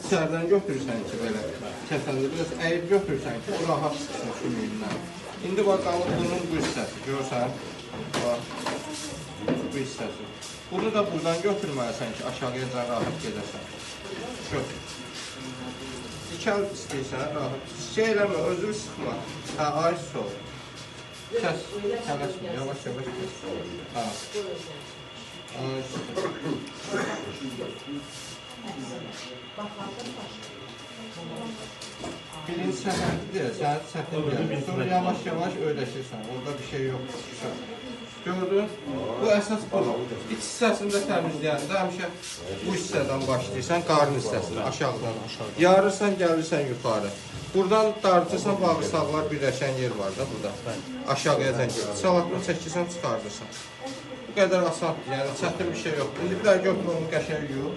içərdən götürürsən ki, belə kəsəndə biraz əyib götürürsən ki, rahat çıxsın sümüyündən. İndi bax, qalıb bunun bu hissəsi, görürsən? Bax, bu hissəsi. Bunu da buradan götürməlisən ki, aşağıya da rahat gedəsən. Götür. Dikəl istəyirsən, rahat. Şey eləmə, özünü sıxma. Hə, ay sol. Kəs, tələsmə, yavaş-yavaş kəs. Hə. Ay sol. Birinci səhvəndir, səhət səhvən gəlir. Sonra yavaş-yavaş öyrəşirsən, orada bir şey yoxdur. Gördün? Bu əsas budur. İç hissəsində təmizləyəndə həmişə bu hissədən başlayırsan, qarın hissəsindən, aşağıdan. Yarırsan, gəlirsən yuxarı. Buradan darcırsan, bağırsaqlar birləşən yer var da burada. Aşağıya zəng gedir. Salatını çəkirsən, çıxardırsan. Bu qədər asandır, yəni çətin bir şey yoxdur. İndi bir daha götür onu qəşəng yuyur.